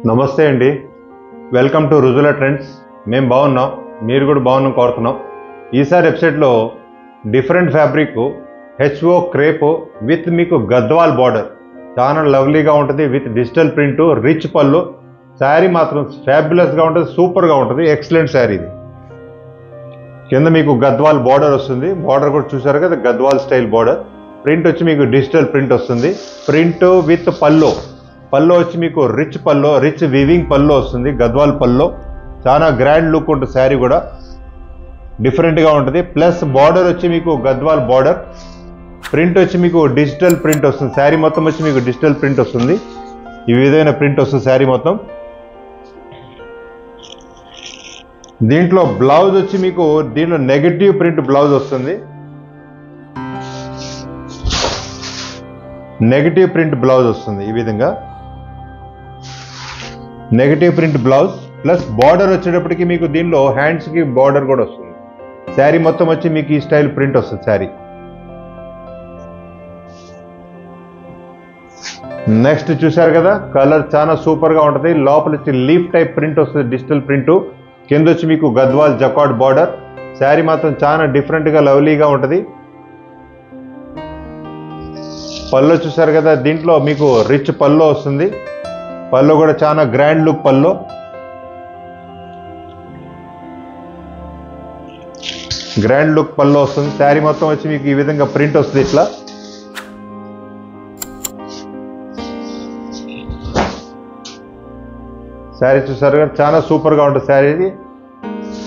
నమస్తే అండి. Welcome to Rujula trends. మేము బాగున్నాం, మీరు కూడా బాగున్నాం కోరుతున్నాం. ఈసారి వెబ్సైట్లో డిఫరెంట్ ఫ్యాబ్రిక్ హెచ్ఓ క్రేప్ విత్ మీకు గద్వాల్ బార్డర్ చాలా లవ్లీగా ఉంటుంది. విత్ డిజిటల్ ప్రింట్, రిచ్ పళ్ళు. శారీ మాత్రం ఫ్యాబ్యులస్గా ఉంటుంది, సూపర్గా ఉంటుంది. ఎక్సలెంట్ శారీ ఇది. కింద మీకు గద్వాల్ బార్డర్ వస్తుంది. బార్డర్ కూడా చూసారు కదా, గద్వాల్ స్టైల్ బార్డర్. ప్రింట్ వచ్చి మీకు డిజిటల్ ప్రింట్ వస్తుంది. ప్రింట్ విత్ పల్లో వచ్చి మీకు రిచ్ పల్లో, రిచ్ వివింగ్ పల్లో వస్తుంది. గద్వాల్ పల్లో చాలా గ్రాండ్ లుక్ ఉంటుంది. శారీ కూడా డిఫరెంట్గా ఉంటుంది. ప్లస్ బార్డర్ వచ్చి మీకు గద్వాల్ బార్డర్, ప్రింట్ వచ్చి మీకు డిజిటల్ ప్రింట్ వస్తుంది. శారీ మొత్తం వచ్చి మీకు డిజిటల్ ప్రింట్ వస్తుంది. ఈ విధమైన ప్రింట్ వస్తుంది శారీ మొత్తం. దీంట్లో బ్లౌజ్ వచ్చి మీకు దీంట్లో నెగటివ్ ప్రింట్ బ్లౌజ్ వస్తుంది. నెగటివ్ ప్రింట్ బ్లౌజ్ వస్తుంది. ఈ విధంగా negative print blouse plus border వచ్చేటప్పటికి మీకు దీనిలో హ్యాండ్స్కి బార్డర్ కూడా వస్తుంది. శారీ మొత్తం వచ్చి మీకు ఈ స్టైల్ ప్రింట్ వస్తుంది. శారీ నెక్స్ట్ చూసారు కదా, కలర్ చాలా సూపర్గా ఉంటుంది. లోపల వచ్చి లీఫ్ టైప్ ప్రింట్ వస్తుంది, డిజిటల్ ప్రింట్. కింద వచ్చి మీకు గద్వాల్ జకార్డ్ బార్డర్. శారీ మాత్రం చాలా డిఫరెంట్గా లవ్లీగా ఉంటుంది. పల్లో చూసారు కదా, దీంట్లో మీకు రిచ్ పల్లో వస్తుంది. పల్లో కూడా చాలా గ్రాండ్ లుక్ పల్లో. గ్రాండ్ లుక్ పల్లో వస్తుంది. శారీ మొత్తం వచ్చి మీకు ఈ విధంగా ప్రింట్ వస్తుంది. ఇట్లా శారీ చూసారు కదా, చాలా సూపర్గా ఉంటుంది శారీ. ఇది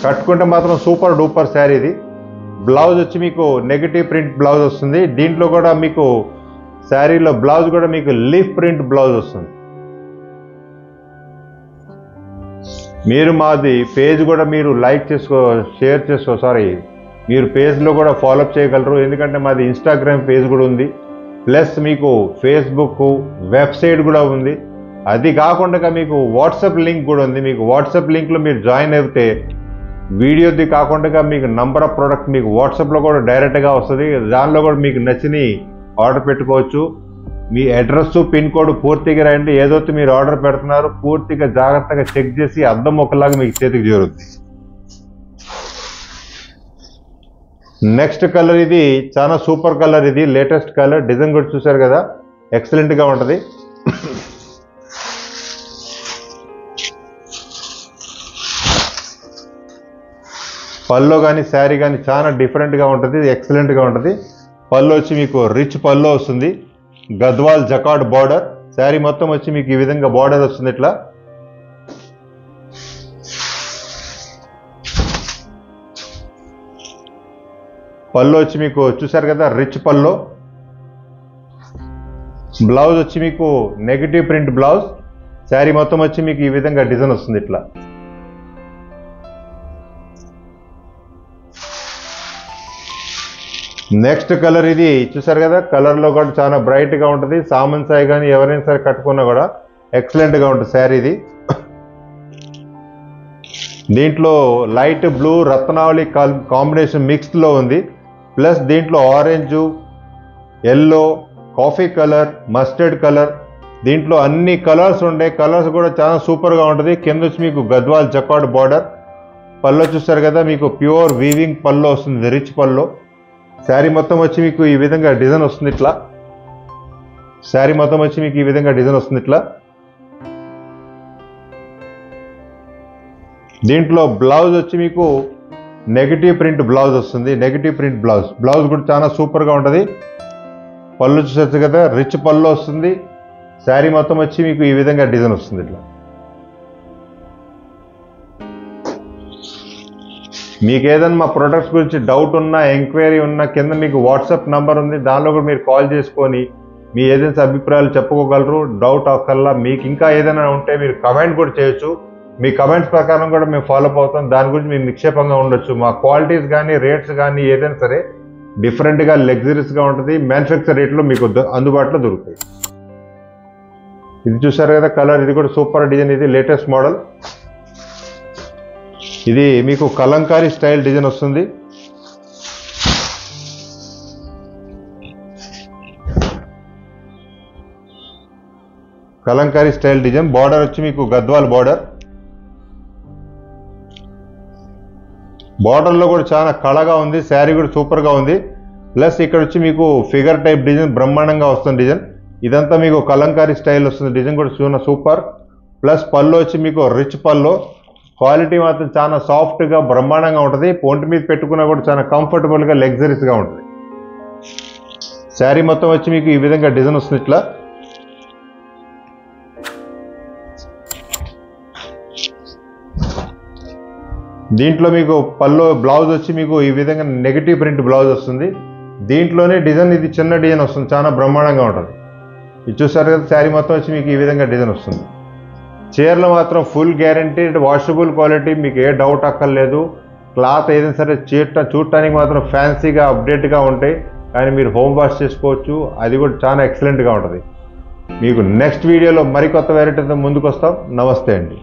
కట్టుకుంటే మాత్రం సూపర్ డూపర్ శారీ ఇది. బ్లౌజ్ వచ్చి మీకు నెగటివ్ ప్రింట్ బ్లౌజ్ వస్తుంది. దీంట్లో కూడా మీకు శారీలో బ్లౌజ్ కూడా మీకు లీఫ్ ప్రింట్ బ్లౌజ్ వస్తుంది. మీరు మాది పేజ్ కూడా మీరు లైక్ షేర్ మీరు పేజ్లో కూడా ఫాలోఅప్ చేయగలరు. ఎందుకంటే మాది ఇన్స్టాగ్రామ్ పేజ్ కూడా ఉంది. ప్లస్ మీకు ఫేస్బుక్ వెబ్సైట్ కూడా ఉంది. అది కాకుండా మీకు వాట్సాప్ లింక్ కూడా ఉంది. మీకు వాట్సాప్ లింక్లో మీరు జాయిన్ అయితే వీడియోది కాకుండా మీకు నంబర్ ఆఫ్ ప్రోడక్ట్ మీకు వాట్సాప్లో కూడా డైరెక్ట్గా వస్తుంది. దానిలో కూడా మీకు నచ్చిని ఆర్డర్ పెట్టుకోవచ్చు. మీ అడ్రస్, పిన్ కోడ్ పూర్తిగా రాయండి. ఏదైతే మీరు ఆర్డర్ పెడుతున్నారో పూర్తిగా జాగ్రత్తగా చెక్ చేసి అద్దం ఒకలాగా మీకు చేతికి చేరుద్ది. నెక్స్ట్ కలర్ ఇది చాలా సూపర్ కలర్. ఇది లేటెస్ట్ కలర్. డిజైన్ కూడా చూసారు కదా, ఎక్సలెంట్గా ఉంటుంది. పల్లో కానీ శారీ కానీ చాలా డిఫరెంట్గా ఉంటుంది, ఎక్సలెంట్గా ఉంటుంది. పల్లో వచ్చి మీకు రిచ్ పల్లో వస్తుంది. Gadwal jacquard border. శారీ మొత్తం వచ్చి మీకు ఈ విధంగా బార్డర్ వస్తుంది. ఇట్లా పల్లో వచ్చి మీకు చూసారు కదా, రిచ్ పల్లో. బ్లౌజ్ వచ్చి మీకు నెగటివ్ ప్రింట్ బ్లౌజ్. శారీ మొత్తం వచ్చి మీకు ఈ విధంగా డిజైన్ వస్తుంది. ఇట్లా నెక్స్ట్ కలర్ ఇది చూసారు కదా, కలర్లో కూడా చాలా బ్రైట్గా ఉంటుంది. సామన్ సాయి కానీ ఎవరైనా సరే కట్టుకున్నా కూడా ఎక్సలెంట్గా ఉంటుంది శారీ ఇది. దీంట్లో లైట్ బ్లూ రత్నావళి కాంబినేషన్ మిక్స్డ్లో ఉంది. ప్లస్ దీంట్లో orange, yellow, coffee colour, mustard colour, దీంట్లో అన్ని కలర్స్ ఉండే. కలర్స్ కూడా చాలా సూపర్గా ఉంటుంది. కింద వచ్చి మీకు గద్వాల్ జకార్డ్ బార్డర్. పల్లో చూస్తారు కదా, మీకు ప్యూర్ వీవింగ్ పల్లో వస్తుంది, రిచ్ పల్లో. శారీ మొత్తం వచ్చి మీకు ఈ విధంగా డిజైన్ వస్తుంది. ఇట్లా శారీ మొత్తం వచ్చి మీకు ఈ విధంగా డిజైన్ వస్తుంది. ఇట్లా దీంట్లో బ్లౌజ్ వచ్చి మీకు నెగటివ్ ప్రింట్ బ్లౌజ్ వస్తుంది. నెగటివ్ ప్రింట్ బ్లౌజ్ కూడా చాలా సూపర్గా ఉంటుంది. పళ్ళు చూసొచ్చు కదా, రిచ్ పళ్ళు వస్తుంది. శారీ మొత్తం వచ్చి మీకు ఈ విధంగా డిజైన్ వస్తుంది. ఇట్లా మీకు ఏదైనా మా ప్రొడక్ట్స్ గురించి డౌట్ ఉన్నా, ఎంక్వైరీ ఉన్నా కింద మీకు వాట్సాప్ నెంబర్ ఉంది. దానిలో కూడా మీరు కాల్ చేసుకొని మీ ఏదైనా అభిప్రాయాలు చెప్పుకోగలరు. డౌట్ అక్కర్లా. మీకు ఇంకా ఏదైనా ఉంటే మీరు కమెంట్ కూడా చేయొచ్చు. మీ కమెంట్స్ ప్రకారం కూడా మేము ఫాలోఅప్ అవుతాం. దాని గురించి మీరు నిక్షేపంగా ఉండొచ్చు. మా క్వాలిటీస్ కానీ రేట్స్ కానీ ఏదైనా సరే డిఫరెంట్గా లగ్జరీస్గా ఉంటుంది. మ్యానుఫ్యాక్చర్ రేట్లో మీకు అందుబాటులో దొరుకుతాయి. ఇది చూసారు కదా కలర్. ఇది కూడా సూపర్ డిజైన్. ఇది లేటెస్ట్ మోడల్. ఇది మీకు కలంకారీ స్టైల్ డిజైన్ వస్తుంది. Kalamkari style design. బార్డర్ వచ్చి మీకు గద్వాల్ బార్డర్. బార్డర్లో కూడా చాలా కళగా ఉంది. శారీ కూడా సూపర్గా ఉంది. ప్లస్ ఇక్కడ వచ్చి మీకు ఫిగర్ టైప్ డిజైన్ బ్రహ్మాండంగా వస్తుంది డిజైన్. ఇదంతా మీకు కలంకారీ స్టైల్ వస్తుంది. డిజైన్ కూడా చూన సూపర్. ప్లస్ పళ్ళు వచ్చి మీకు రిచ్ పళ్ళు. క్వాలిటీ మాత్రం చాలా సాఫ్ట్గా బ్రహ్మాండంగా ఉంటుంది. ఒంటి మీద పెట్టుకున్నా కూడా చాలా కంఫర్టబుల్గా లగ్జరీస్గా ఉంటుంది. శారీ మొత్తం వచ్చి మీకు ఈ విధంగా డిజైన్ వస్తుంది. ఇట్లా దీంట్లో మీకు పళ్ళు బ్లౌజ్ వచ్చి మీకు ఈ విధంగా నెగిటివ్ ప్రింట్ బ్లౌజ్ వస్తుంది. దీంట్లోనే డిజైన్ ఇది చిన్న డిజైన్ వస్తుంది. చాలా బ్రహ్మాండంగా ఉంటుంది. ఇది చూసారు కదా, శారీ మొత్తం వచ్చి మీకు ఈ విధంగా డిజైన్ వస్తుంది. చీరలు మాత్రం ఫుల్ గ్యారంటీడ్ వాషబుల్ క్వాలిటీ, మీకు ఏ డౌట్ అక్కర్లేదు. క్లాత్ ఏదైనా సరే చూడటానికి మాత్రం ఫ్యాన్సీగా అప్డేట్గా ఉంటాయి, కానీ మీరు హోమ్ వాష్ చేసుకోవచ్చు. అది కూడా చాలా ఎక్సలెంట్గా ఉంటుంది. మీకు నెక్స్ట్ వీడియోలో మరికొత్త వెరైటీతో ముందుకు వస్తాం. నమస్తే అండి.